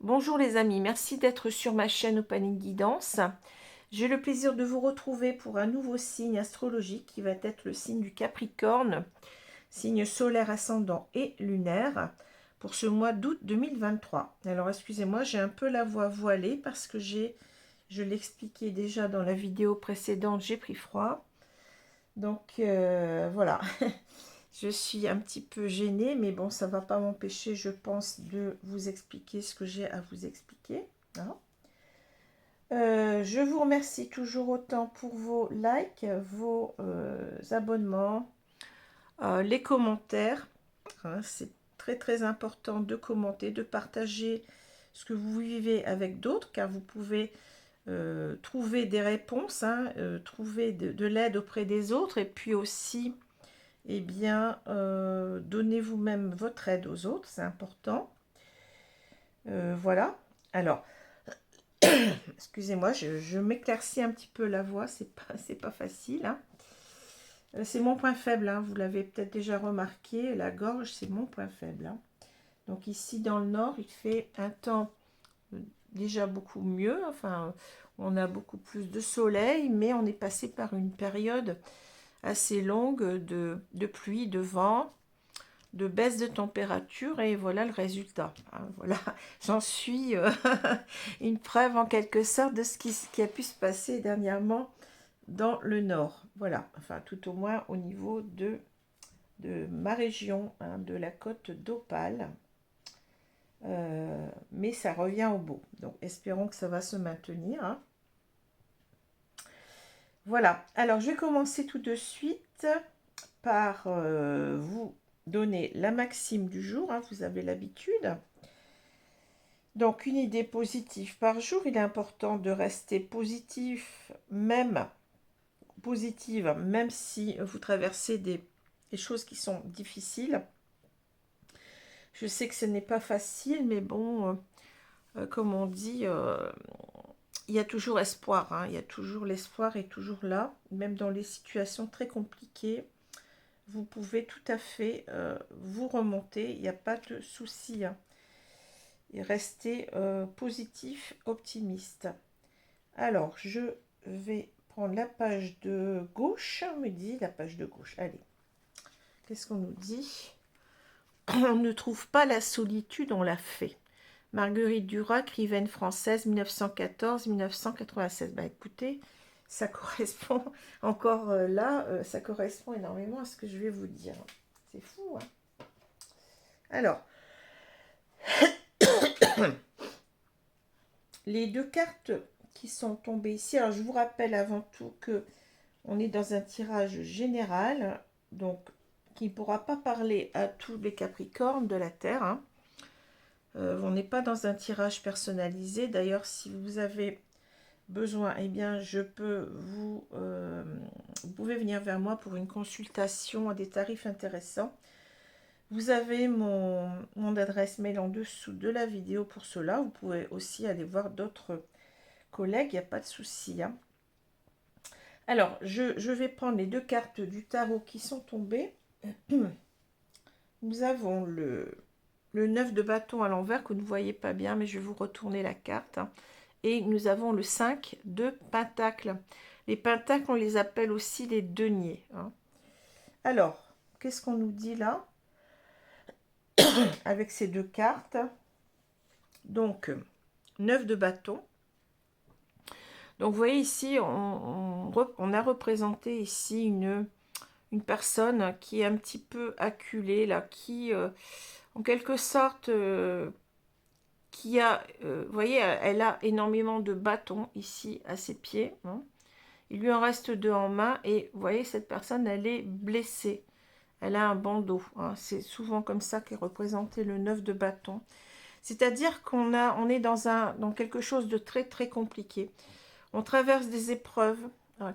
Bonjour les amis, merci d'être sur ma chaîne Opening Guidance. J'ai le plaisir de vous retrouver pour un nouveau signe astrologique qui va être le signe du Capricorne, signe solaire, ascendant et lunaire, pour ce mois d'août 2023. Alors excusez-moi, j'ai un peu la voix voilée parce que je l'expliquais déjà dans la vidéo précédente, j'ai pris froid. Donc voilà, je suis un petit peu gênée, mais bon, ça ne va pas m'empêcher, je pense, de vous expliquer ce que j'ai à vous expliquer. Hein. Je vous remercie toujours autant pour vos likes, vos abonnements, les commentaires. Hein, c'est très très important de commenter, de partager ce que vous vivez avec d'autres, car vous pouvez trouver des réponses, hein, trouver de l'aide auprès des autres, et puis aussi, eh bien, donnez vous-même votre aide aux autres, c'est important. Voilà. Alors, excusez-moi, je m'éclaircis un petit peu la voix, c'est pas facile. Hein. C'est mon point faible, hein, vous l'avez peut-être déjà remarqué, la gorge, c'est mon point faible. Hein. Donc ici, dans le nord, il fait un temps déjà beaucoup mieux, enfin, on a beaucoup plus de soleil, mais on est passé par une période assez longue de pluie, de vent, de baisse de température, et voilà le résultat. Hein, voilà, j'en suis une preuve en quelque sorte de ce qui a pu se passer dernièrement dans le nord. Voilà, enfin tout au moins au niveau de ma région, hein, de la côte d'Opale. Mais ça revient au beau. Donc espérons que ça va se maintenir. Hein. Voilà, alors je vais commencer tout de suite par vous donner la maxime du jour. Hein, vous avez l'habitude. Donc une idée positive par jour. Il est important de rester positif, positive, même si vous traversez des choses qui sont difficiles. Je sais que ce n'est pas facile, mais bon, comme on dit, il y a toujours espoir. Hein, il y a toujours l'espoir est toujours là, même dans les situations très compliquées. Vous pouvez tout à fait vous remonter, il n'y a pas de souci. Hein, et rester positif, optimiste. Alors, je vais prendre la page de gauche, on me dit la page de gauche. Allez, qu'est-ce qu'on nous dit? On ne trouve pas la solitude, on l'a fait. Marguerite Duras, écrivaine française, 1914-1996. Bah écoutez, ça correspond encore là, ça correspond énormément à ce que je vais vous dire. C'est fou, hein? Alors, les deux cartes qui sont tombées ici, alors je vous rappelle avant tout que on est dans un tirage général, donc qui ne pourra pas parler à tous les Capricornes de la Terre. Hein. On n'est pas dans un tirage personnalisé. D'ailleurs, si vous avez besoin, eh bien, vous pouvez venir vers moi pour une consultation à des tarifs intéressants. Vous avez mon adresse mail en dessous de la vidéo pour cela. Vous pouvez aussi aller voir d'autres collègues, il n'y a pas de souci. Hein. Alors, je vais prendre les deux cartes du tarot qui sont tombées. Nous avons le 9 de bâton à l'envers que vous ne voyez pas bien, mais je vais vous retourner la carte. Hein. Et nous avons le 5 de pentacles. Les pentacles, on les appelle aussi les deniers. Hein. Alors, qu'est-ce qu'on nous dit là avec ces deux cartes? Donc, 9 de bâton. Donc, vous voyez ici, on a représenté ici une personne qui est un petit peu acculée, là, qui, en quelque sorte, qui a, vous voyez, elle a énormément de bâtons ici à ses pieds. Hein. Il lui en reste deux en main et vous voyez, cette personne, elle est blessée. Elle a un bandeau. Hein. C'est souvent comme ça qu'est représenté le 9 de bâton. C'est-à-dire on est dans quelque chose de très très compliqué. On traverse des épreuves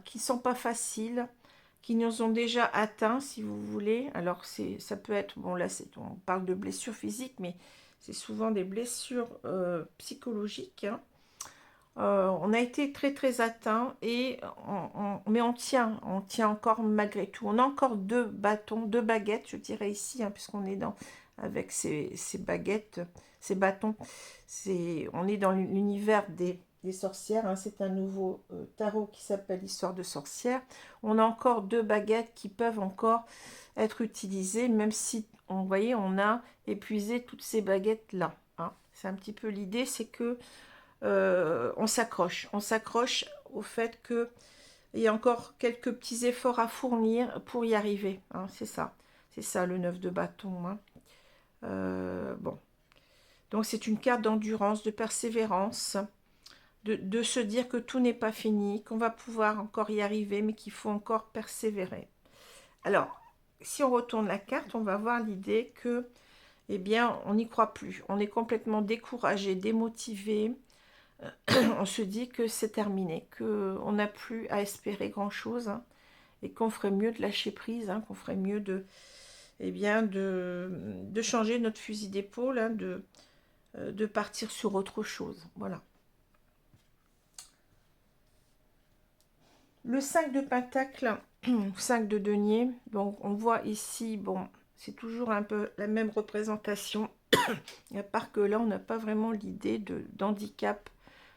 qui ne sont pas faciles, qui nous ont déjà atteints, si vous voulez. Alors, ça peut être, bon là, on parle de blessures physiques, mais c'est souvent des blessures psychologiques. Hein. On a été très très atteints, mais on tient encore malgré tout. On a encore deux bâtons, deux baguettes, je dirais ici, hein, puisqu'on est avec ses baguettes, ses bâtons. On est dans l'univers des sorcières, hein. C'est un nouveau tarot qui s'appelle Histoire de sorcière. On a encore 2 baguettes qui peuvent encore être utilisées, même si, vous voyez, on a épuisé toutes ces baguettes-là, hein. C'est un petit peu l'idée, c'est que on s'accroche au fait que il y a encore quelques petits efforts à fournir pour y arriver, hein. C'est ça le 9 de bâton, hein. Bon, donc c'est une carte d'endurance, de persévérance, de se dire que tout n'est pas fini, qu'on va pouvoir encore y arriver, mais qu'il faut encore persévérer. Alors, si on retourne la carte, on va voir l'idée que, eh bien, on n'y croit plus. On est complètement découragé, démotivé. On se dit que c'est terminé, qu'on n'a plus à espérer grand-chose, hein, et qu'on ferait mieux de lâcher prise, hein, qu'on ferait mieux eh bien, de changer notre fusil d'épaule, hein, de partir sur autre chose. Voilà. Le 5 de Pentacle, 5 de denier, donc on voit ici, bon, c'est toujours un peu la même représentation, à part que là, on n'a pas vraiment l'idée d'handicap,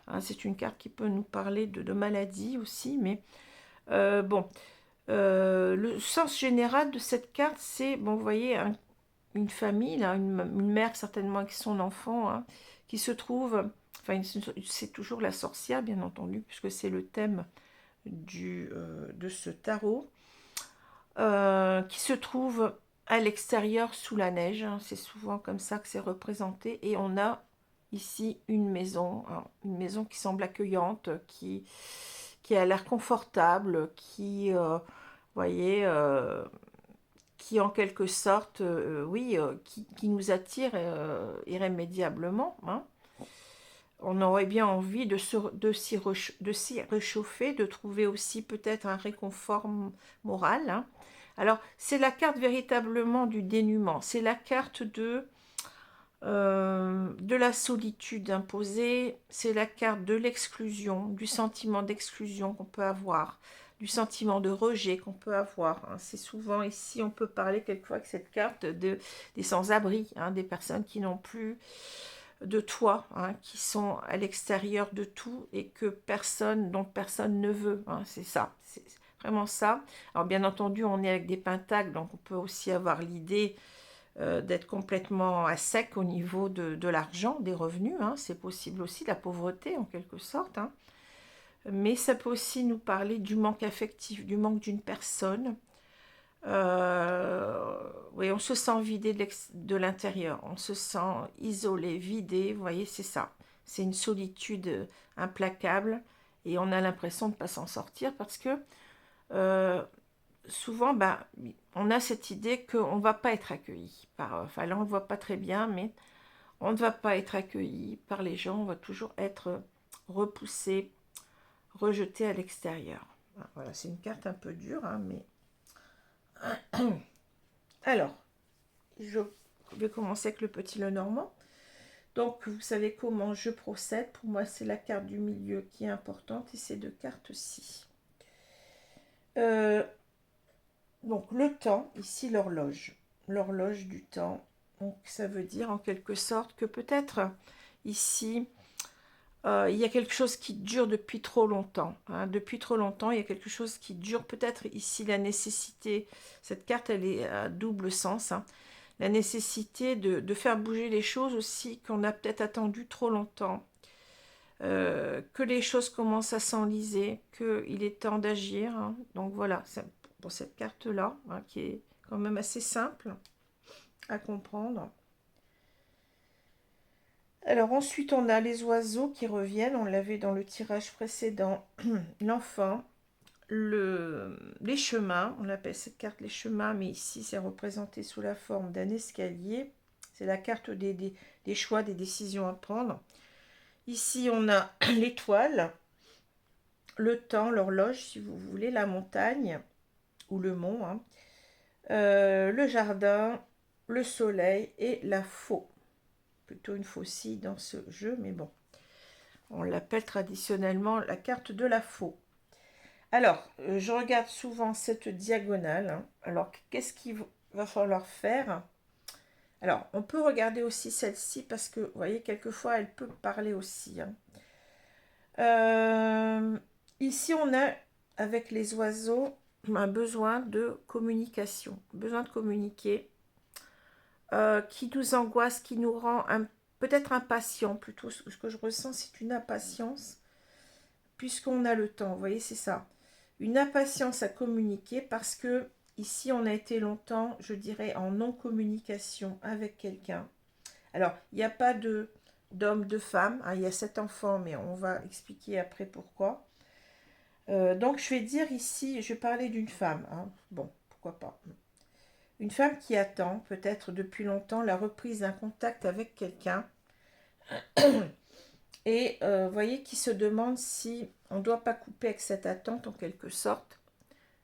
hein. C'est une carte qui peut nous parler de maladie aussi, mais bon, le sens général de cette carte, c'est, bon, vous voyez, une famille, là, une mère certainement avec son enfant, hein, qui se trouve, enfin, c'est toujours la sorcière, bien entendu, puisque c'est le thème de ce tarot, qui se trouve à l'extérieur sous la neige, hein. C'est souvent comme ça que c'est représenté, et on a ici une maison, hein, une maison qui semble accueillante, qui a l'air confortable, qui, voyez, qui en quelque sorte, oui, qui nous attire irrémédiablement, hein. On aurait bien envie de s'y réchauffer, de trouver aussi peut-être un réconfort moral, hein. Alors, c'est la carte véritablement du dénuement, c'est la carte de la solitude imposée, c'est la carte de l'exclusion, du sentiment d'exclusion qu'on peut avoir, du sentiment de rejet qu'on peut avoir, hein. C'est souvent ici, on peut parler quelquefois avec cette carte des sans-abri, hein, des personnes qui n'ont plus de toit, hein, qui sont à l'extérieur de tout et dont personne ne veut, hein. C'est ça, c'est vraiment ça. Alors bien entendu, on est avec des pentacles, donc on peut aussi avoir l'idée d'être complètement à sec au niveau de l'argent, des revenus, hein. C'est possible aussi, la pauvreté en quelque sorte, hein. Mais ça peut aussi nous parler du manque affectif, du manque d'une personne. Oui, on se sent vidé de l'intérieur, on se sent isolé, vidé, vous voyez, c'est ça. C'est une solitude implacable et on a l'impression de ne pas s'en sortir parce que souvent, ben, on a cette idée qu'on ne va pas être accueilli enfin là on ne le voit pas très bien, mais on ne va pas être accueilli par les gens, on va toujours être repoussé, rejeté à l'extérieur. Voilà, c'est une carte un peu dure, hein, mais... Alors, je vais commencer avec le petit Lenormand. Donc, vous savez comment je procède. Pour moi, c'est la carte du milieu qui est importante et ces 2 cartes-ci. Donc, le temps, ici, l'horloge. L'horloge du temps. Donc, ça veut dire en quelque sorte que peut-être ici, il y a quelque chose qui dure depuis trop longtemps, hein. Depuis trop longtemps, il y a quelque chose qui dure. Peut-être ici, la nécessité. Cette carte, elle est à double sens, hein. La nécessité de faire bouger les choses aussi, qu'on a peut-être attendu trop longtemps, que les choses commencent à s'enliser, qu'il est temps d'agir, hein. Donc voilà, c'est pour cette carte-là, hein, qui est quand même assez simple à comprendre. Alors ensuite, on a les oiseaux qui reviennent, on l'avait dans le tirage précédent, l'enfant, les chemins, on appelle cette carte les chemins, mais ici c'est représenté sous la forme d'un escalier. C'est la carte des choix, des décisions à prendre. Ici, on a l'étoile, le temps, l'horloge, si vous voulez, la montagne ou le mont, hein, le jardin, le soleil et la faux. Plutôt une faucille dans ce jeu, mais bon. On l'appelle traditionnellement la carte de la faux. Alors, je regarde souvent cette diagonale, hein. Alors, qu'est-ce qu'il va falloir faire? Alors, on peut regarder aussi celle-ci parce que, vous voyez, quelquefois, elle peut parler aussi. Hein. Ici, on a, avec les oiseaux, un besoin de communication, besoin de communiquer, qui nous angoisse, qui nous rend peut-être impatient, plutôt ce que je ressens, c'est une impatience, puisqu'on a le temps, vous voyez, c'est ça. Une impatience à communiquer parce que ici, on a été longtemps, je dirais, en non-communication avec quelqu'un. Alors, il n'y a pas d'homme, de femme, hein, il y a 7 enfants, mais on va expliquer après pourquoi. Donc, je vais dire ici, je vais parler d'une femme. Hein. Bon, pourquoi pas. Une femme qui attend, peut-être depuis longtemps, la reprise d'un contact avec quelqu'un. Et voyez, qui se demande si on ne doit pas couper avec cette attente, en quelque sorte,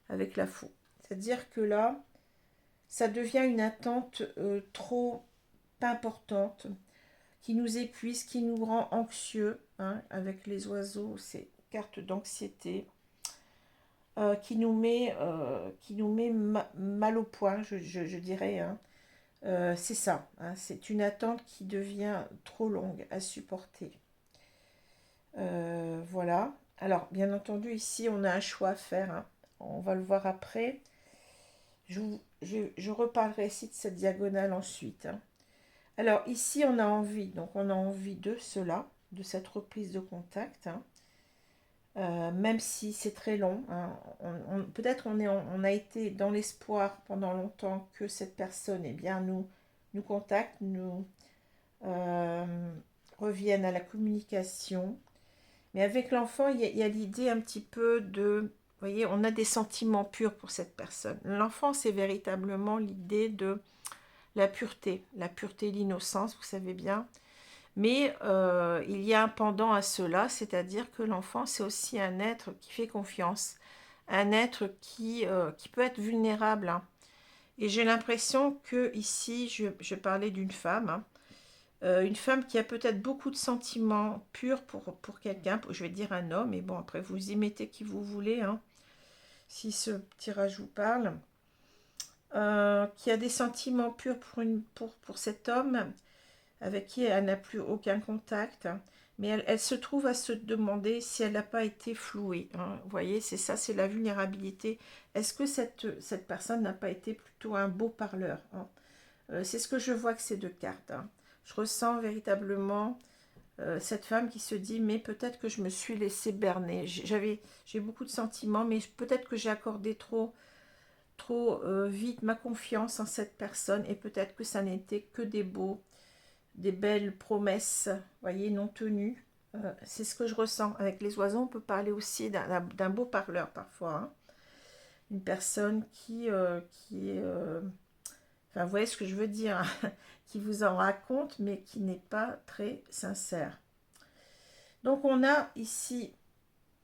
avec la fou. C'est-à-dire que là, ça devient une attente trop importante, qui nous épuise, qui nous rend anxieux, hein, avec les oiseaux, c'est carte d'anxiété, qui nous met mal au point, je dirais. Hein. C'est ça, hein, c'est une attente qui devient trop longue à supporter. Voilà. Alors, bien entendu, ici, on a un choix à faire. Hein. On va le voir après. Je reparlerai ici de cette diagonale ensuite. Hein. Alors, ici, on a envie. Donc, on a envie de cela, de cette reprise de contact. Hein. Même si c'est très long. Hein. Peut-être on a été dans l'espoir pendant longtemps que cette personne nous contacte, nous euh, revienne à la communication. Mais avec l'enfant, il y a l'idée un petit peu de... Vous voyez, on a des sentiments purs pour cette personne. L'enfant, c'est véritablement l'idée de la pureté, l'innocence, vous savez bien. Mais il y a un pendant à cela, c'est-à-dire que l'enfant, c'est aussi un être qui fait confiance, un être qui peut être vulnérable. Hein. Et j'ai l'impression que ici, je parlais d'une femme, hein, une femme qui a peut-être beaucoup de sentiments purs pour quelqu'un, je vais dire un homme, et bon, après vous y mettez qui vous voulez, hein, si ce tirage vous parle, qui a des sentiments purs pour cet homme, avec qui elle n'a plus aucun contact, hein, mais elle se trouve à se demander si elle n'a pas été flouée. Hein. Vous voyez, c'est ça, c'est la vulnérabilité. Est-ce que cette personne n'a pas été plutôt un beau parleur, hein. C'est ce que je vois que ces deux cartes. Hein. Je ressens véritablement cette femme qui se dit, mais peut-être que je me suis laissée berner. J'ai beaucoup de sentiments, mais peut-être que j'ai accordé trop vite ma confiance en cette personne, et peut-être que ça n'était que des belles promesses, voyez, non tenues. C'est ce que je ressens. Avec les oiseaux, on peut parler aussi d'un beau parleur parfois. Hein. Une personne qui est... enfin, vous voyez ce que je veux dire, hein, qui vous en raconte, mais qui n'est pas très sincère. Donc, on a ici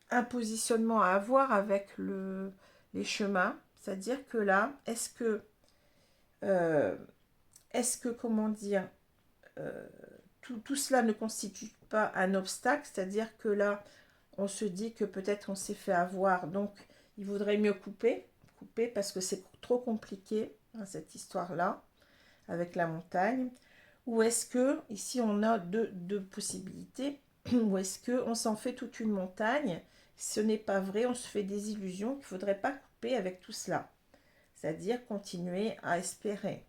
un positionnement à avoir avec les chemins. C'est-à-dire que là, euh, comment dire, euh, tout cela ne constitue pas un obstacle, c'est-à-dire que là, on se dit que peut-être on s'est fait avoir, donc il vaudrait mieux couper parce que c'est trop compliqué, hein, cette histoire-là, avec la montagne. Ou est-ce que, ici on a deux possibilités, ou est-ce qu'on s'en fait toute une montagne? Ce n'est pas vrai, on se fait des illusions qu'il ne faudrait pas couper avec tout cela. C'est-à-dire continuer à espérer.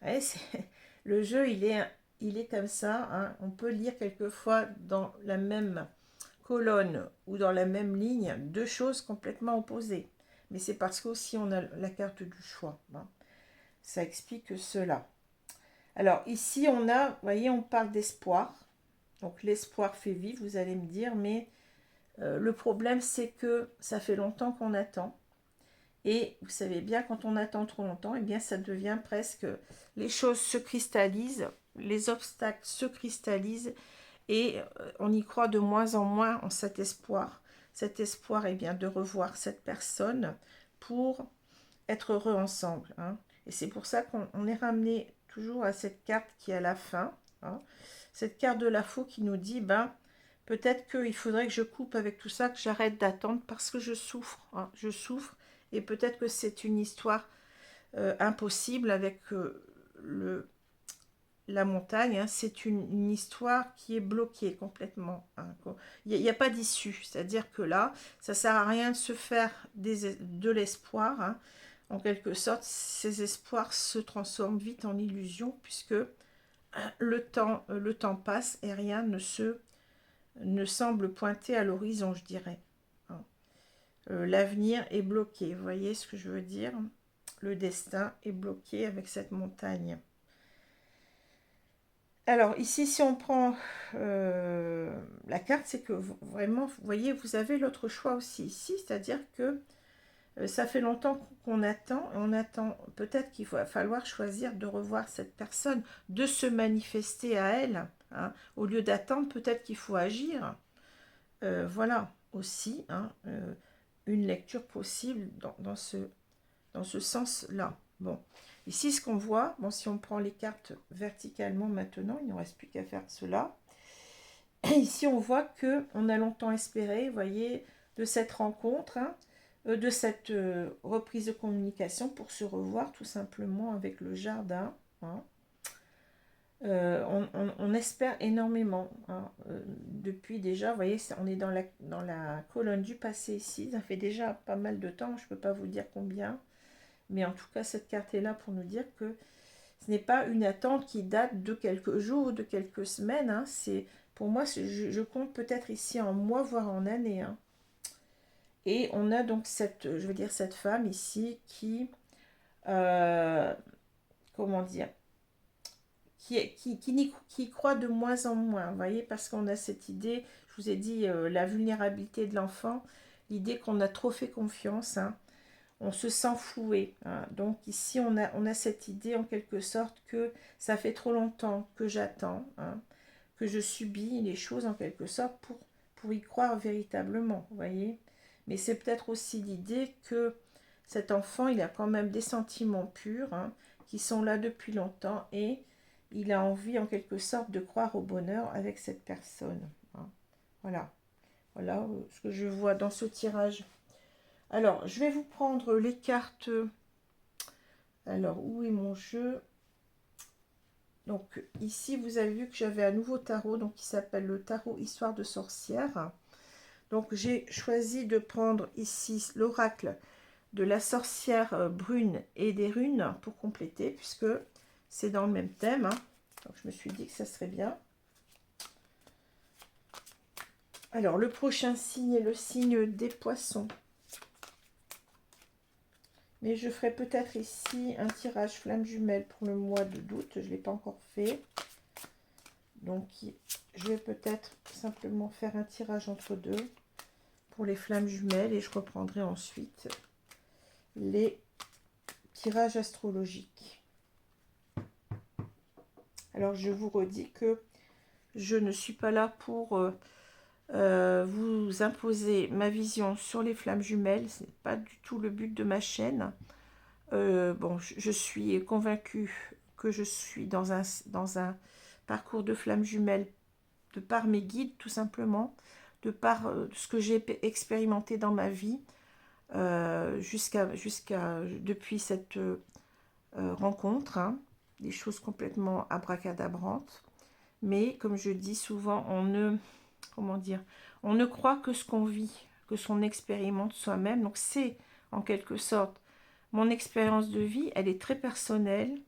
Ouais, le jeu, il est comme ça. Hein. On peut lire quelquefois dans la même colonne ou dans la même ligne deux choses complètement opposées. Mais c'est parce qu'aussi on a la carte du choix. Hein. Ça explique cela. Alors ici, on a, vous voyez, on parle d'espoir. Donc l'espoir fait vivre, vous allez me dire, mais le problème, c'est que ça fait longtemps qu'on attend. Et vous savez bien, quand on attend trop longtemps, eh bien, ça devient presque... Les choses se cristallisent, les obstacles se cristallisent, et on y croit de moins en moins en cet espoir. Cet espoir, eh bien, de revoir cette personne pour être heureux ensemble. Hein. Et c'est pour ça qu'on est ramené toujours à cette carte qui est à la fin. Hein. Cette carte de la faux qui nous dit, ben, peut-être qu'il faudrait que je coupe avec tout ça, que j'arrête d'attendre parce que je souffre. Hein. Je souffre. Et peut-être que c'est une histoire impossible avec la montagne, hein, c'est une histoire qui est bloquée complètement. Hein. Il n'y a pas d'issue. C'est-à-dire que là, ça ne sert à rien de se faire de l'espoir. Hein. En quelque sorte, ces espoirs se transforment vite en illusions puisque le temps passe et rien ne semble pointer à l'horizon, je dirais. Hein. L'avenir est bloqué. Vous voyez ce que je veux dire? Le destin est bloqué avec cette montagne. Alors ici, si on prend la carte, c'est que vraiment, vous voyez, vous avez l'autre choix aussi ici, c'est-à-dire que ça fait longtemps qu'on attend, et on attend peut-être qu'il va falloir choisir de revoir cette personne, de se manifester à elle, hein. Au lieu d'attendre, peut-être qu'il faut agir. Voilà aussi hein, une lecture possible dans ce sens-là. Bon, ici ce qu'on voit, bon, si on prend les cartes verticalement maintenant, il ne nous reste plus qu'à faire cela. Et ici on voit que on a longtemps espéré, vous voyez, de cette rencontre, hein, de cette reprise de communication pour se revoir tout simplement avec le jardin. Hein. On espère énormément. Hein. Depuis déjà, vous voyez, on est dans la colonne du passé ici. Ça fait déjà pas mal de temps, je ne peux pas vous dire combien. Mais en tout cas, cette carte est là pour nous dire que ce n'est pas une attente qui date de quelques jours ou de quelques semaines. Hein. Pour moi, je compte peut-être ici en mois, voire en années. Hein. Et on a donc cette femme ici qui, comment dire, qui croit de moins en moins, vous voyez, parce qu'on a cette idée, je vous ai dit, la vulnérabilité de l'enfant, l'idée qu'on a trop fait confiance, hein, on se sent floué. Hein. Donc ici, on a cette idée en quelque sorte que ça fait trop longtemps que j'attends, hein, que je subis les choses en quelque sorte pour y croire véritablement, vous voyez. Mais c'est peut-être aussi l'idée que cet enfant, il a quand même des sentiments purs, hein, qui sont là depuis longtemps et il a envie en quelque sorte de croire au bonheur avec cette personne. Hein. Voilà. Voilà ce que je vois dans ce tirage. Alors, je vais vous prendre les cartes. Alors, où est mon jeu? Donc, ici, vous avez vu que j'avais un nouveau tarot, donc qui s'appelle le tarot Histoire de sorcière. Donc, j'ai choisi de prendre ici l'oracle de la sorcière brune et des runes pour compléter, puisque c'est dans le même thème. Hein. Donc, je me suis dit que ça serait bien. Alors, le prochain signe est le signe des poissons. Mais je ferai peut-être ici un tirage flamme jumelle pour le mois d'août. Je ne l'ai pas encore fait. Donc, je vais peut-être simplement faire un tirage entre deux pour les flammes jumelles. Et je reprendrai ensuite les tirages astrologiques. Alors, je vous redis que je ne suis pas là pour vous imposer ma vision sur les flammes jumelles. Ce n'est pas du tout le but de ma chaîne. Bon, je suis convaincue que je suis dans un parcours de flammes jumelles de par mes guides, tout simplement, de par ce que j'ai expérimenté dans ma vie, depuis cette rencontre, hein, des choses complètement abracadabrantes. Mais comme je dis souvent, comment dire, on ne croit que ce qu'on vit, que ce qu'on expérimente soi-même. Donc c'est en quelque sorte mon expérience de vie, elle est très personnelle,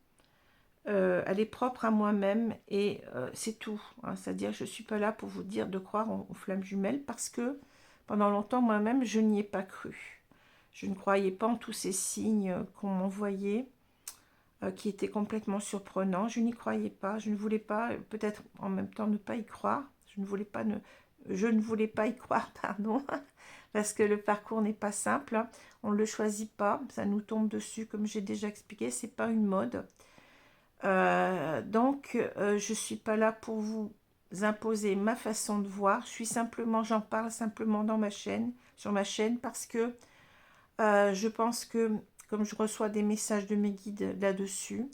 elle est propre à moi-même et c'est tout. Hein. C'est-à-dire je ne suis pas là pour vous dire de croire aux flammes jumelles parce que pendant longtemps moi-même je n'y ai pas cru. Je ne croyais pas en tous ces signes qu'on m'envoyait, qui étaient complètement surprenants. Je n'y croyais pas, je ne voulais pas, peut-être en même temps ne pas y croire. Je ne voulais pas y croire, pardon, parce que le parcours n'est pas simple. On ne le choisit pas, ça nous tombe dessus, comme j'ai déjà expliqué, c'est pas une mode. Donc, je suis pas là pour vous imposer ma façon de voir. J'en parle simplement dans sur ma chaîne, parce que je pense que, comme je reçois des messages de mes guides là-dessus,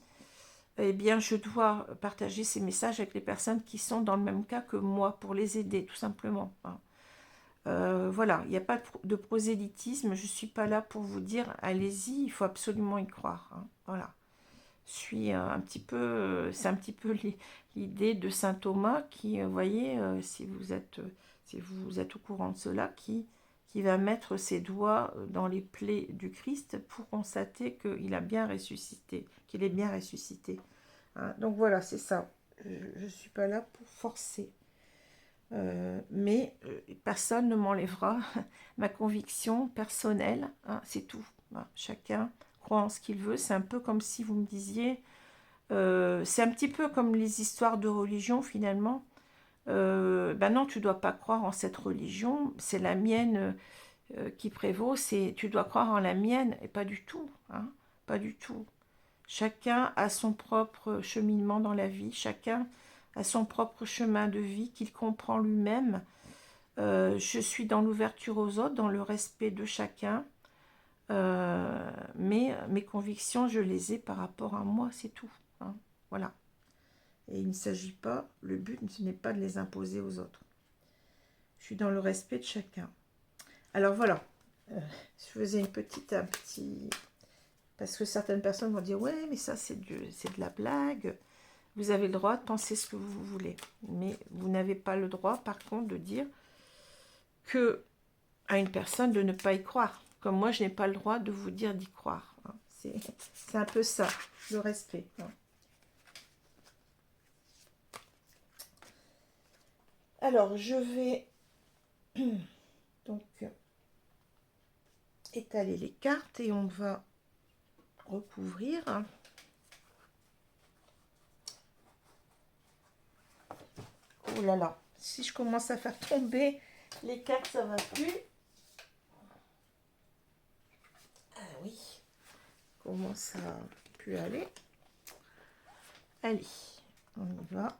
eh bien, je dois partager ces messages avec les personnes qui sont dans le même cas que moi, pour les aider, tout simplement. Voilà, il n'y a pas de prosélytisme, je ne suis pas là pour vous dire, allez-y, il faut absolument y croire. Hein, voilà. suis un petit peu, c'est un petit peu l'idée de saint Thomas qui, vous voyez, si vous êtes au courant de cela, qui va mettre ses doigts dans les plaies du Christ pour constater qu'il a bien ressuscité, qu'il est bien ressuscité. Hein, donc voilà, c'est ça. Je ne suis pas là pour forcer. Mais personne ne m'enlèvera ma conviction personnelle, hein, c'est tout. Hein, chacun croit en ce qu'il veut. C'est un peu comme si vous me disiez, c'est un petit peu comme les histoires de religion finalement. Ben non, tu dois pas croire en cette religion, c'est la mienne qui prévaut, tu dois croire en la mienne, et pas du tout, hein, pas du tout. Chacun a son propre cheminement dans la vie, chacun a son propre chemin de vie qu'il comprend lui-même. Je suis dans l'ouverture aux autres, dans le respect de chacun, mais mes convictions, je les ai par rapport à moi, c'est tout. Hein, voilà. Et il ne s'agit pas, le but ce n'est pas de les imposer aux autres. Je suis dans le respect de chacun. Alors voilà, je faisais un petit... Parce que certaines personnes vont dire, ouais, mais ça c'est de la blague. Vous avez le droit de penser ce que vous voulez. Mais vous n'avez pas le droit, par contre, de dire que à une personne de ne pas y croire. Comme moi, je n'ai pas le droit de vous dire d'y croire. Hein. C'est un peu ça, le respect. Hein. Alors, je vais donc étaler les cartes et on va recouvrir. Oh là là, si je commence à faire tomber les cartes, ça va plus. Ah oui, comment ça a pu aller? Allez, on y va.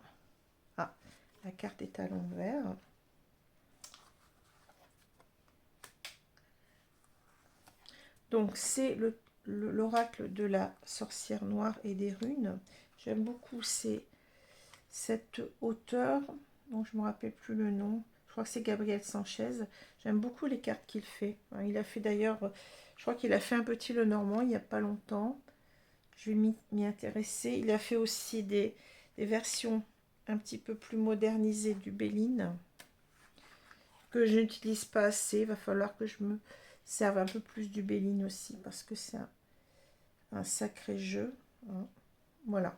Ah, la carte est à l'envers. Donc c'est l'oracle de la sorcière noire et des runes. J'aime beaucoup cette auteure, dont je ne me rappelle plus le nom. Je crois que c'est Gabriel Sanchez. J'aime beaucoup les cartes qu'il fait. Il a fait d'ailleurs, je crois qu'il a fait un petit Lenormand il n'y a pas longtemps. Je vais m'y intéresser. Il a fait aussi des versions un petit peu plus modernisées du Béline, que je n'utilise pas assez. Il va falloir que je me serve un peu plus du Béline aussi, parce que c'est un sacré jeu. Hein. Voilà.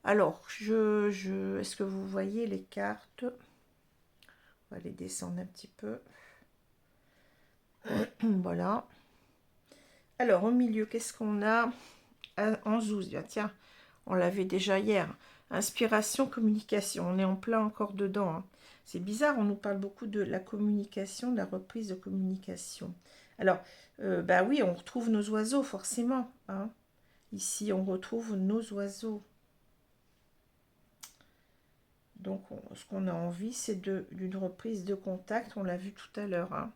Alors, est-ce que vous voyez les cartes? On va les descendre un petit peu. Voilà. Alors, au milieu, qu'est-ce qu'on a en zouze? Tiens, on l'avait déjà hier. Inspiration, communication. On est en plein encore dedans. Hein. C'est bizarre, on nous parle beaucoup de la communication, de la reprise de communication. Alors, bah oui, on retrouve nos oiseaux, forcément. Hein. Ici, on retrouve nos oiseaux. Donc, ce qu'on a envie, c'est d'une reprise de contact. On l'a vu tout à l'heure. Hein.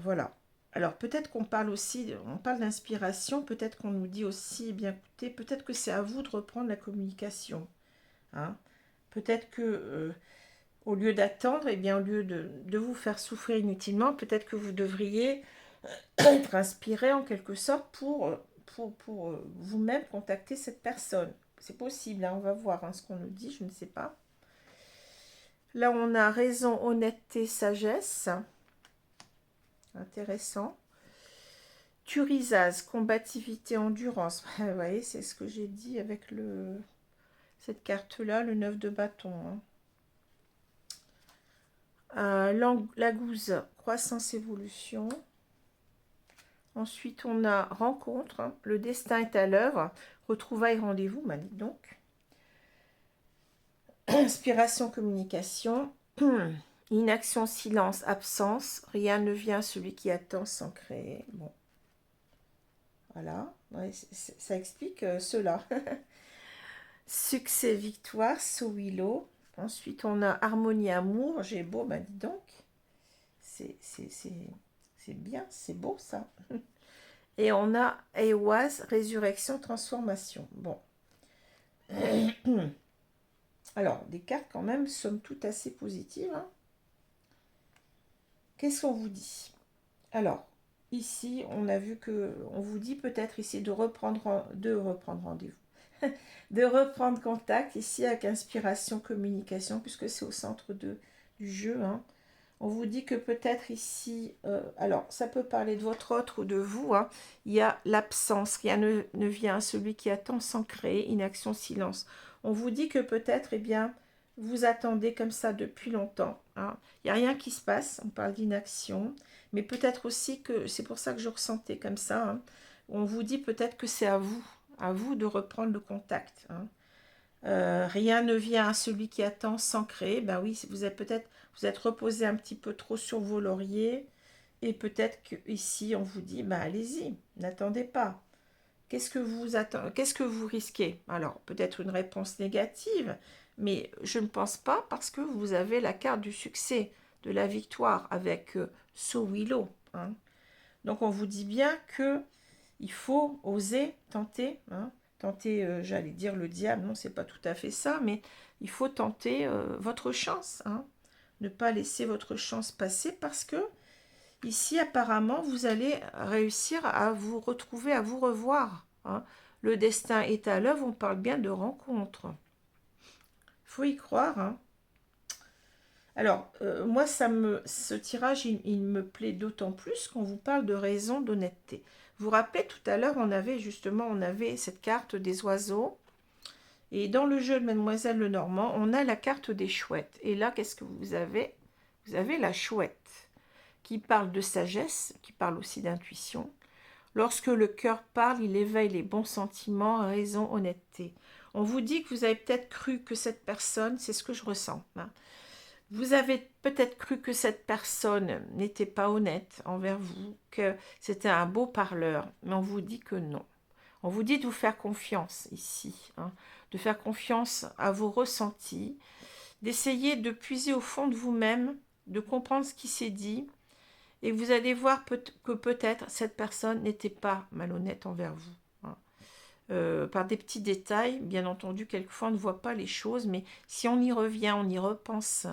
Voilà. Alors, peut-être qu'on parle aussi, on parle d'inspiration. Peut-être qu'on nous dit aussi, eh bien, écoutez, peut-être que c'est à vous de reprendre la communication. Hein. Peut-être que, au lieu d'attendre, eh bien, au lieu de vous faire souffrir inutilement, peut-être que vous devriez être inspiré en quelque sorte pour vous-même contacter cette personne. C'est possible, hein, on va voir hein, ce qu'on nous dit, je ne sais pas. Là, on a raison, honnêteté, sagesse. Intéressant. Turisase, combativité, endurance. Vous voyez, c'est ce que j'ai dit avec cette carte-là, le 9 de bâton. Hein. La gouze, croissance, évolution. Ensuite, on a rencontre, hein, le destin est à l'œuvre, retrouvailles, rendez-vous, bah dites donc. Inspiration, communication, inaction, silence, absence, rien ne vient, celui qui attend sans créer. Bon, voilà, ouais, ça explique cela. Succès, victoire, Sowilo. Ensuite, on a harmonie, amour, j'ai beau, bah dis donc. C'est bien, c'est beau ça. Et on a Eoise, résurrection, transformation. Bon. Alors, des cartes quand même, somme toute assez positives. Hein. Qu'est-ce qu'on vous dit? Alors, ici, on a vu que, on vous dit peut-être ici de reprendre rendez-vous, de reprendre contact ici avec Inspiration Communication, puisque c'est au centre du jeu, hein. On vous dit que peut-être ici, alors ça peut parler de votre autre ou de vous, hein, il y a l'absence, rien ne vient à celui qui attend sans créer, inaction, silence. On vous dit que peut-être, eh bien, vous attendez comme ça depuis longtemps, hein. Il n'y a rien qui se passe, on parle d'inaction, mais peut-être aussi que, c'est pour ça que je ressentais comme ça, hein, on vous dit peut-être que c'est à vous de reprendre le contact, hein. Rien ne vient à celui qui attend sans créer. Ben oui, vous êtes reposé un petit peu trop sur vos lauriers et peut-être que ici on vous dit, ben allez-y, n'attendez pas. Qu'est-ce que vous risquez? Alors peut-être une réponse négative, mais je ne pense pas parce que vous avez la carte du succès, de la victoire avec So Willow, hein. Donc on vous dit bien que il faut oser tenter, hein, tenter, j'allais dire le diable, non, c'est pas tout à fait ça, mais il faut tenter votre chance, hein, ne pas laisser votre chance passer parce que ici, apparemment, vous allez réussir à vous retrouver, à vous revoir, hein. Le destin est à l'œuvre, on parle bien de rencontre. Il faut y croire, hein. Alors, moi, ce tirage, il me plaît d'autant plus qu'on vous parle de raison d'honnêteté. Vous vous rappelez, tout à l'heure, on avait cette carte des oiseaux. Et dans le jeu de Mademoiselle Lenormand, on a la carte des chouettes. Et là, qu'est-ce que vous avez? Vous avez la chouette, qui parle de sagesse, qui parle aussi d'intuition. Lorsque le cœur parle, il éveille les bons sentiments, raison, honnêteté. On vous dit que vous avez peut-être cru que cette personne, c'est ce que je ressens, hein, vous avez peut-être cru que cette personne n'était pas honnête envers vous, que c'était un beau parleur, mais on vous dit que non. On vous dit de vous faire confiance ici, hein, de faire confiance à vos ressentis, d'essayer de puiser au fond de vous-même, de comprendre ce qui s'est dit, et vous allez voir que peut-être cette personne n'était pas malhonnête envers vous, hein. Par des petits détails, bien entendu, quelquefois on ne voit pas les choses, mais si on y revient, on y repense,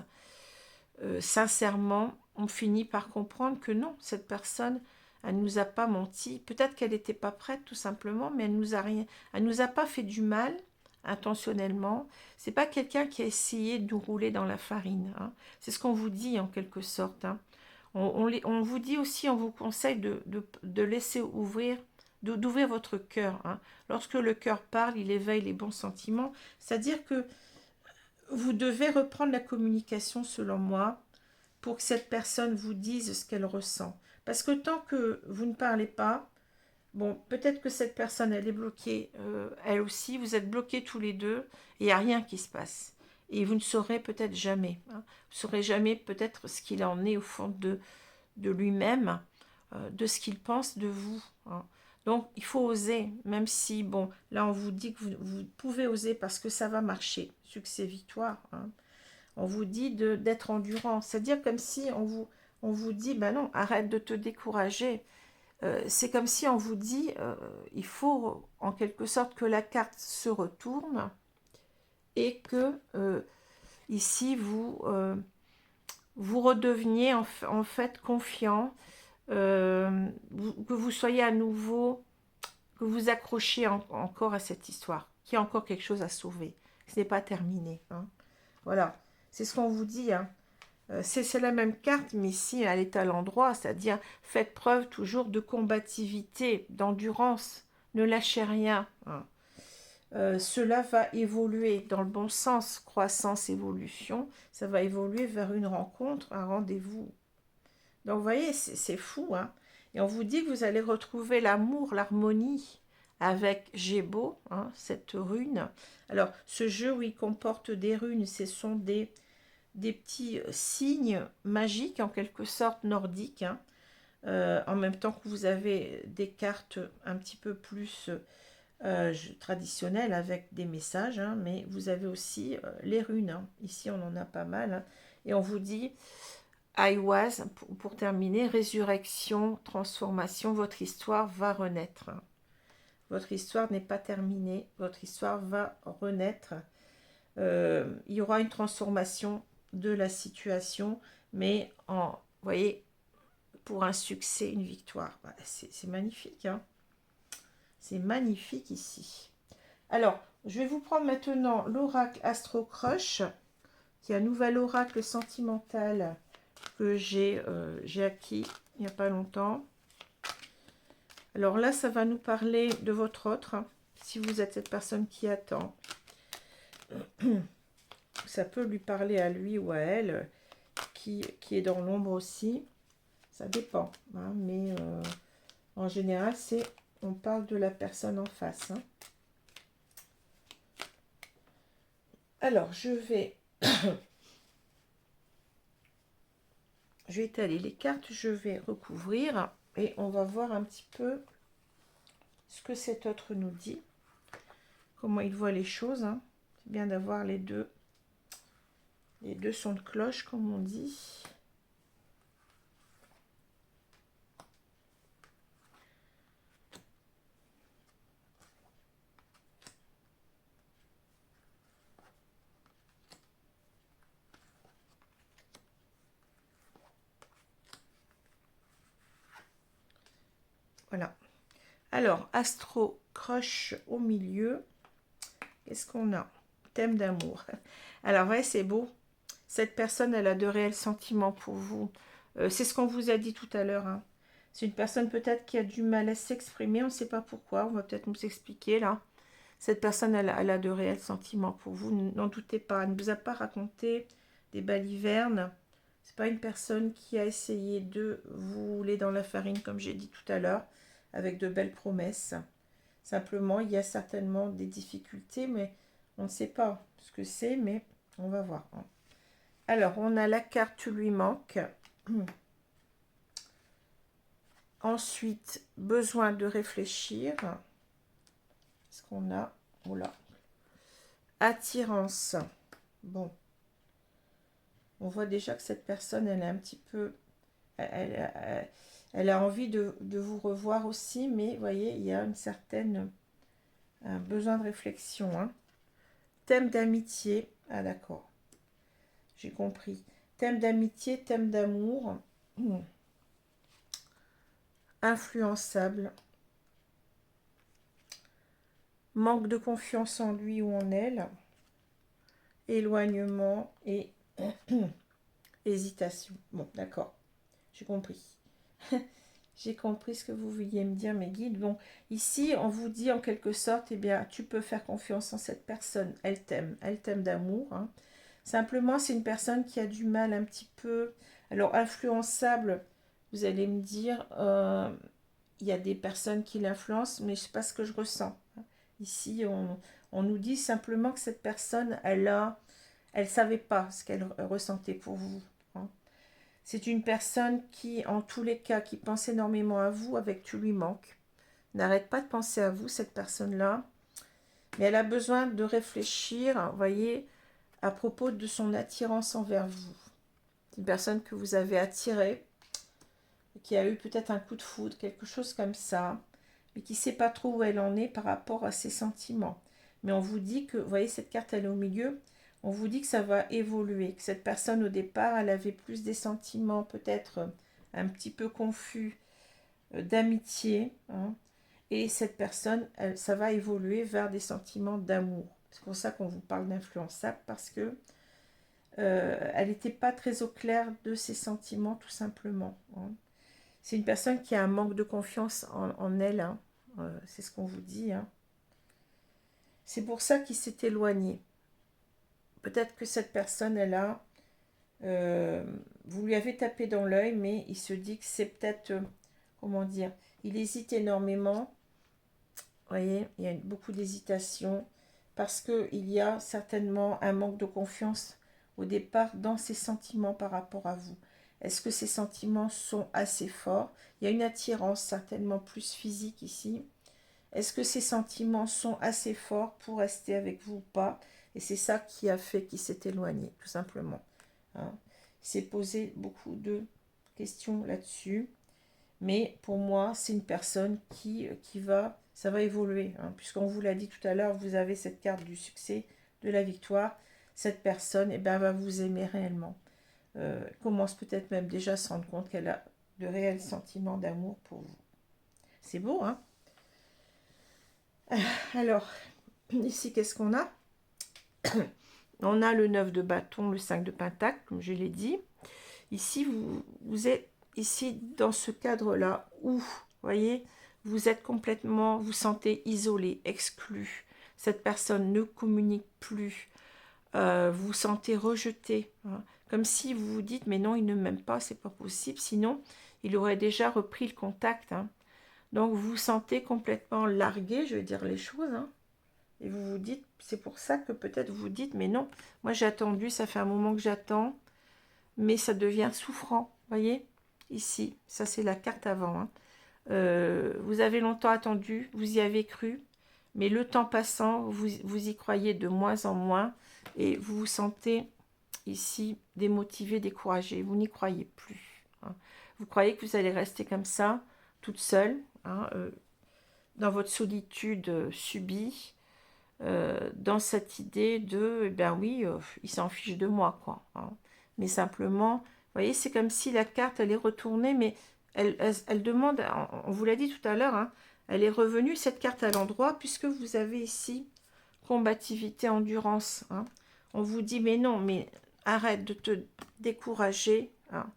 sincèrement, on finit par comprendre que non, cette personne, elle ne nous a pas menti. Peut-être qu'elle n'était pas prête, tout simplement, mais elle nous a pas fait du mal intentionnellement. C'est pas quelqu'un qui a essayé de nous rouler dans la farine, hein. C'est ce qu'on vous dit en quelque sorte, hein. On vous dit aussi, on vous conseille de laisser ouvrir, d'ouvrir votre cœur, hein. Lorsque le cœur parle, il éveille les bons sentiments. C'est-à-dire que vous devez reprendre la communication, selon moi, pour que cette personne vous dise ce qu'elle ressent. Parce que tant que vous ne parlez pas, bon, peut-être que cette personne, elle est bloquée, elle aussi, vous êtes bloqués tous les deux, et il n'y a rien qui se passe. Et vous ne saurez peut-être jamais, hein. Vous ne saurez jamais peut-être ce qu'il en est au fond de lui-même, de ce qu'il pense de vous, hein. Donc, il faut oser, même si, bon, là, on vous dit que vous pouvez oser parce que ça va marcher. Succès, victoire, hein. On vous dit d'être endurant. C'est-à-dire comme si on vous dit, ben non, arrête de te décourager. C'est comme si on vous dit, il faut en quelque sorte que la carte se retourne et que ici, vous redeveniez en fait confiant, que vous soyez à nouveau, que vous accrochiez encore à cette histoire, qu'il y a encore quelque chose à sauver. Ce n'est pas terminé, hein. Voilà, c'est ce qu'on vous dit, hein. C'est la même carte, mais ici, elle est à l'endroit, c'est-à-dire faites preuve toujours de combativité, d'endurance, ne lâchez rien, hein. Cela va évoluer dans le bon sens, croissance, évolution, ça va évoluer vers une rencontre, un rendez-vous. Donc, vous voyez, c'est fou, hein. Et on vous dit que vous allez retrouver l'amour, l'harmonie avec Gébo, hein, cette rune. Alors, ce jeu, où il comporte des runes, ce sont des petits signes magiques, en quelque sorte nordiques, hein. En même temps que vous avez des cartes un petit peu plus traditionnelles avec des messages, hein, mais vous avez aussi les runes, hein. Ici, on en a pas mal, hein. Et on vous dit, I was, pour terminer, résurrection, transformation, votre histoire va renaître. Votre histoire n'est pas terminée, votre histoire va renaître. Il y aura une transformation de la situation, mais vous voyez, pour un succès, une victoire. Bah, c'est magnifique, hein. C'est magnifique ici. Alors, je vais vous prendre maintenant l'oracle Astro Crush, qui est un nouvel oracle sentimental que j'ai acquis il n'y a pas longtemps. Alors là, ça va nous parler de votre autre, hein, si vous êtes cette personne qui attend. Ça peut lui parler à lui ou à elle, qui est dans l'ombre aussi. Ça dépend, hein, mais en général, on parle de la personne en face. Hein. Alors, je vais étaler les cartes, je vais recouvrir et on va voir un petit peu ce que cet autre nous dit, comment il voit les choses. Hein. C'est bien d'avoir les deux sons de cloche, comme on dit. Voilà. Alors, Astro Crush au milieu. Qu'est-ce qu'on a? Thème d'amour. Alors, ouais, c'est beau. Cette personne, elle a de réels sentiments pour vous. C'est ce qu'on vous a dit tout à l'heure. Hein. C'est une personne peut-être qui a du mal à s'exprimer. On ne sait pas pourquoi. On va peut-être nous expliquer là. Cette personne, elle a de réels sentiments pour vous. N'en doutez pas. Elle ne vous a pas raconté des balivernes. C'est pas une personne qui a essayé de vous rouler dans la farine, comme j'ai dit tout à l'heure, avec de belles promesses. Simplement, il y a certainement des difficultés, mais on ne sait pas ce que c'est, mais on va voir. Alors, on a la carte « Tu lui manques ». Ensuite, besoin de réfléchir. Qu'est-ce qu'on a? Voilà. Attirance. Bon. On voit déjà que cette personne, elle est un petit peu... Elle a envie de vous revoir aussi, mais vous voyez, il y a une certaine... un besoin de réflexion. Hein. Thème d'amitié. Ah d'accord. J'ai compris. Thème d'amitié, thème d'amour. Influençable. Manque de confiance en lui ou en elle. Éloignement et hésitation. Bon, d'accord. J'ai compris. J'ai compris ce que vous vouliez me dire, mes guides. Bon, ici, on vous dit en quelque sorte, eh bien, tu peux faire confiance en cette personne. Elle t'aime d'amour. Hein. Simplement, c'est une personne qui a du mal un petit peu... Alors, influençable, vous allez me dire, il y a des personnes qui l'influencent, mais c'est pas ce que je ressens. Ici, on nous dit simplement que cette personne, elle savait pas ce qu'elle ressentait pour vous. Hein. C'est une personne qui, en tous les cas, qui pense énormément à vous, avec tu lui manques. N'arrête pas de penser à vous, cette personne-là. Mais elle a besoin de réfléchir, vous voyez, à propos de son attirance envers vous. C'est une personne que vous avez attirée, qui a eu peut-être un coup de foudre, quelque chose comme ça, mais qui ne sait pas trop où elle en est par rapport à ses sentiments. Mais on vous dit que, vous voyez, cette carte, elle est au milieu, on vous dit que ça va évoluer, que cette personne, au départ, elle avait plus des sentiments peut-être un petit peu confus, d'amitié, hein, et cette personne, ça va évoluer vers des sentiments d'amour. C'est pour ça qu'on vous parle d'influençable, parce que elle n'était pas très au clair de ses sentiments, tout simplement. Hein. C'est une personne qui a un manque de confiance en elle, hein. C'est ce qu'on vous dit. Hein. C'est pour ça qu'il s'est éloigné. Peut-être que cette personne, vous lui avez tapé dans l'œil, mais il se dit que c'est peut-être, comment dire, il hésite énormément. Vous voyez, il y a beaucoup d'hésitation, parce qu'il y a certainement un manque de confiance au départ dans ses sentiments par rapport à vous. Est-ce que ces sentiments sont assez forts? Il y a une attirance certainement plus physique ici. Est-ce que ces sentiments sont assez forts pour rester avec vous ou pas? Et c'est ça qui a fait qu'il s'est éloigné, tout simplement. Hein. Il s'est posé beaucoup de questions là-dessus. Mais pour moi, c'est une personne ça va évoluer. Hein, puisqu'on vous l'a dit tout à l'heure, vous avez cette carte du succès, de la victoire. Cette personne, eh ben, va vous aimer réellement. Commence peut-être même déjà à se rendre compte qu'elle a de réels sentiments d'amour pour vous. C'est beau, hein? Alors, ici, qu'est-ce qu'on a? On a le 9 de bâton, le 5 de pentacle, comme je l'ai dit. Ici, vous êtes ici dans ce cadre-là où, vous voyez, vous êtes complètement, vous sentez isolé, exclu. Cette personne ne communique plus. Vous vous sentez rejeté. Hein, comme si vous vous dites, mais non, il ne m'aime pas, c'est pas possible. Sinon, il aurait déjà repris le contact. Hein. Donc, vous vous sentez complètement largué, je vais dire les choses. Hein. Et vous vous dites, c'est pour ça que peut-être vous vous dites, mais non, moi j'ai attendu, ça fait un moment que j'attends, mais ça devient souffrant, voyez, ici, ça c'est la carte avant. Hein. Vous avez longtemps attendu, vous y avez cru, mais le temps passant, vous y croyez de moins en moins, et vous vous sentez ici démotivé, découragé, vous n'y croyez plus. Hein. Vous croyez que vous allez rester comme ça, toute seule, hein, dans votre solitude subie, dans cette idée de, eh ben oui, il s'en fiche de moi, quoi. Hein. Mais simplement, vous voyez, c'est comme si la carte, elle est retournée, mais elle demande, on vous l'a dit tout à l'heure, hein, elle est revenue, cette carte, à l'endroit, puisque vous avez ici combativité, endurance. Hein. On vous dit, mais non, mais arrête de te décourager. Hein.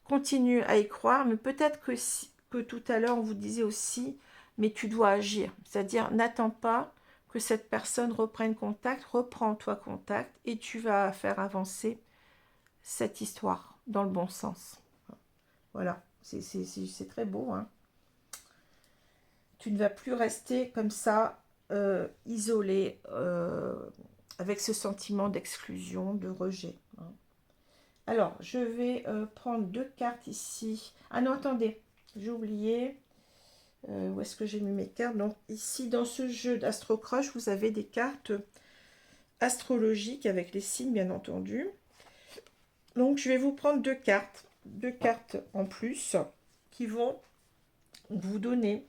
Continue à y croire, mais peut-être que tout à l'heure, on vous disait aussi, mais tu dois agir. C'est-à-dire, n'attends pas que cette personne reprenne contact, reprends-toi contact et tu vas faire avancer cette histoire dans le bon sens. Voilà, c'est très beau. Hein. Tu ne vas plus rester comme ça, isolé, avec ce sentiment d'exclusion, de rejet. Hein. Alors, je vais prendre 2 cartes ici. Ah non, attendez, j'ai oublié. Où est-ce que j'ai mis mes cartes? Donc, ici, dans ce jeu d'Astro Crush, vous avez des cartes astrologiques avec les signes, bien entendu. Donc, je vais vous prendre 2 cartes en plus qui vont vous donner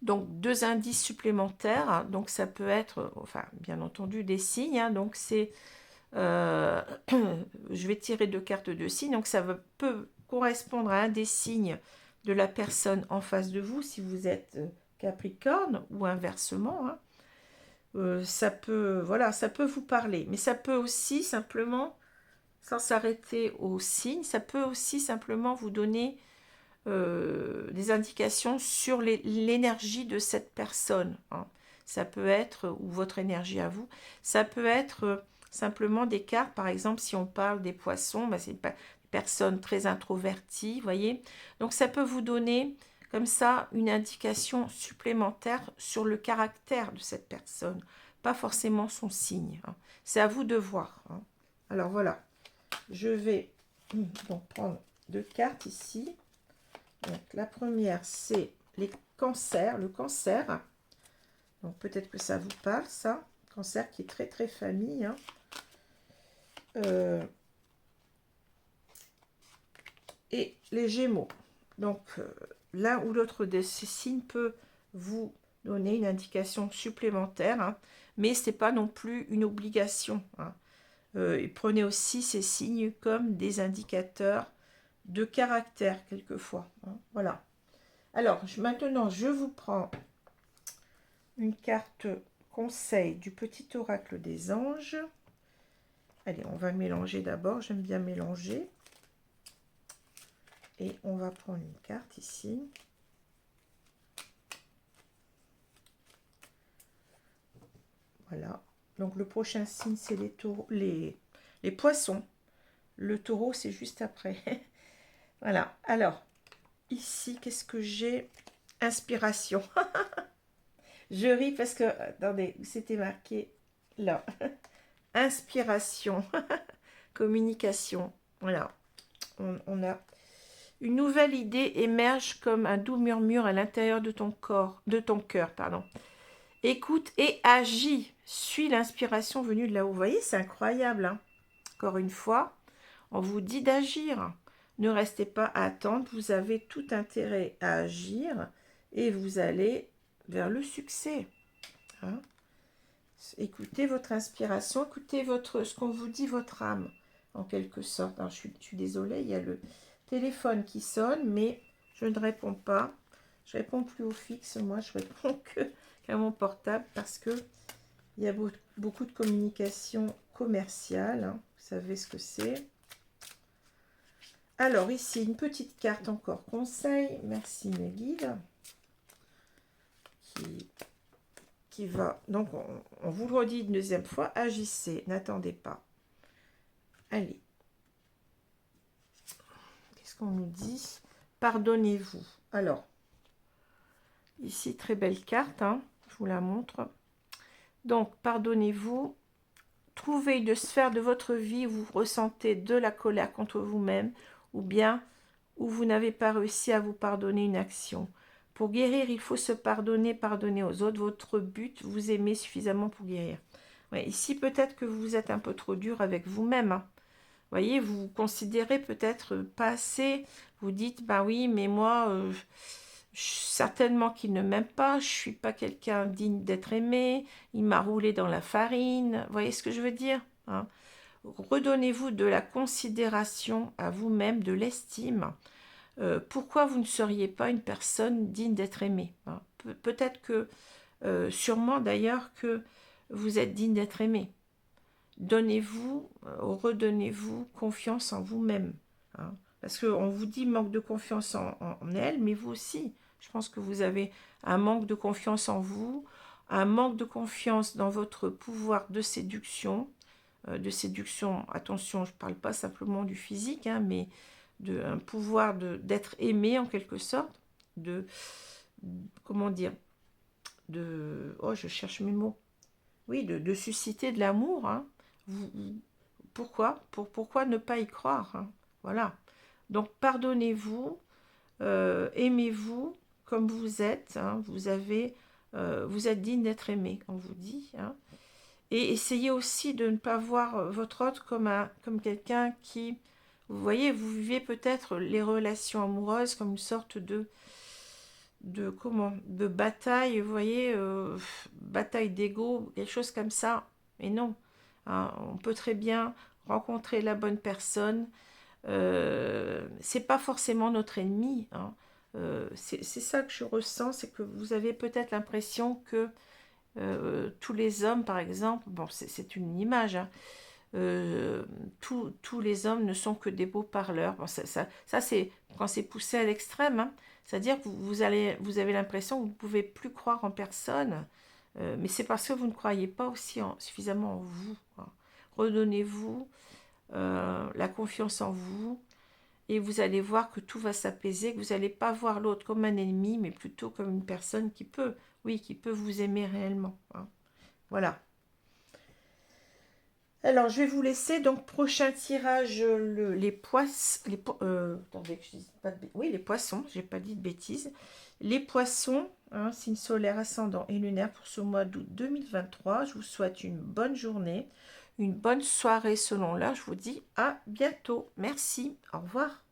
donc 2 indices supplémentaires. Donc, ça peut être, enfin, bien entendu, des signes. Hein, donc, c'est je vais tirer 2 cartes de signes, donc ça peut correspondre à un des signes de la personne en face de vous, si vous êtes Capricorne, ou inversement. Hein. Ça peut, voilà, ça peut vous parler, mais ça peut aussi simplement, sans s'arrêter aux signes, ça peut aussi simplement vous donner des indications sur l'énergie de cette personne. Hein. Ça peut être, ou votre énergie à vous, ça peut être simplement des cartes, par exemple, si on parle des poissons, bah, c'est pas personnes très introverties, voyez. Donc ça peut vous donner comme ça une indication supplémentaire sur le caractère de cette personne, pas forcément son signe. Hein. C'est à vous de voir. Hein. Alors voilà, je vais donc prendre 2 cartes ici. Donc la première, c'est les cancers, le cancer. Donc peut-être que ça vous parle, ça. Cancer qui est très très famille. Hein. Et les Gémeaux. Donc l'un ou l'autre de ces signes peut vous donner une indication supplémentaire, hein, mais ce n'est pas non plus une obligation. Hein. Et prenez aussi ces signes comme des indicateurs de caractère quelquefois. Hein. Voilà. Alors maintenant, je vous prends une carte conseil du petit oracle des anges. Allez, on va mélanger d'abord. J'aime bien mélanger. Et on va prendre une carte ici. Voilà. Donc le prochain signe, c'est les taureaux, les poissons. Le taureau, c'est juste après. Voilà. Alors, ici, qu'est-ce que j'ai? Inspiration. Je ris parce que, attendez, c'était marqué là. Inspiration. Communication. Voilà. On a une nouvelle idée émerge comme un doux murmure à l'intérieur de ton corps, de ton cœur, pardon. Écoute et agis. Suis l'inspiration venue de là-haut. Vous voyez, c'est incroyable. Hein. Encore une fois, on vous dit d'agir. Ne restez pas à attendre. Vous avez tout intérêt à agir et vous allez vers le succès. Hein. Écoutez votre inspiration, écoutez ce qu'on vous dit, votre âme, en quelque sorte. Alors, je suis désolée, il y a le téléphone qui sonne, mais je ne réponds pas. Je réponds plus au fixe, moi je réponds qu'à mon portable parce que il y a beaucoup de communication commerciale, hein. Vous savez ce que c'est. Alors ici, une petite carte encore conseil. Merci mes guides. Qui va, donc on vous le redit une deuxième fois, agissez, n'attendez pas. Allez. Qu'est-ce qu'on nous dit? Pardonnez-vous. Alors, ici, très belle carte, hein, je vous la montre. Donc, pardonnez-vous. Trouvez une sphère de votre vie où vous ressentez de la colère contre vous-même, ou bien où vous n'avez pas réussi à vous pardonner une action. Pour guérir, il faut se pardonner, pardonner aux autres. Votre but, vous aimer suffisamment pour guérir. Ouais, ici, peut-être que vous êtes un peu trop dur avec vous-même, hein. Voyez, vous vous considérez peut-être pas assez. Vous dites, bah oui, mais moi, certainement qu'il ne m'aime pas. Je suis pas quelqu'un digne d'être aimé. Il m'a roulé dans la farine. Vous voyez ce que je veux dire, hein? Redonnez-vous de la considération à vous-même, de l'estime. Pourquoi vous ne seriez pas une personne digne d'être aimée, hein? Peut-être que, sûrement d'ailleurs, que vous êtes digne d'être aimé. Donnez-vous, redonnez-vous confiance en vous-même, hein. Parce qu'on vous dit manque de confiance en elle, mais vous aussi. Je pense que vous avez un manque de confiance en vous, un manque de confiance dans votre pouvoir de séduction. Attention, je ne parle pas simplement du physique, hein, mais un pouvoir d'être aimé en quelque sorte, comment dire, oh, je cherche mes mots, oui, de susciter de l'amour, hein. Pourquoi ne pas y croire, hein? Voilà. Donc, pardonnez-vous, aimez-vous comme vous êtes, hein. Vous êtes digne d'être aimé, on vous dit, hein. Et essayez aussi de ne pas voir votre autre comme quelqu'un qui... Vous voyez, vous vivez peut-être les relations amoureuses comme une sorte de bataille, vous voyez, bataille d'ego, quelque chose comme ça. Mais non, hein, on peut très bien rencontrer la bonne personne. C'est pas forcément notre ennemi, hein. C'est ça que je ressens, c'est que vous avez peut-être l'impression que tous les hommes, par exemple, bon, c'est une image, hein, tous les hommes ne sont que des beaux parleurs. Bon, ça c'est quand c'est poussé à l'extrême, hein. C'est-à-dire que vous avez l'impression que vous ne pouvez plus croire en personne, mais c'est parce que vous ne croyez pas aussi suffisamment en vous, hein. Redonnez-vous la confiance en vous, et vous allez voir que tout va s'apaiser, que vous n'allez pas voir l'autre comme un ennemi, mais plutôt comme une personne qui peut vous aimer réellement, hein. Voilà. Alors, je vais vous laisser. Donc, prochain tirage, les poissons. Attendez, que je dise pas oui, les poissons, j'ai pas dit de bêtises. Les poissons, hein, signe solaire, ascendant et lunaire pour ce mois d'août 2023. Je vous souhaite une bonne journée, une bonne soirée selon l'heure. Je vous dis à bientôt. Merci, au revoir.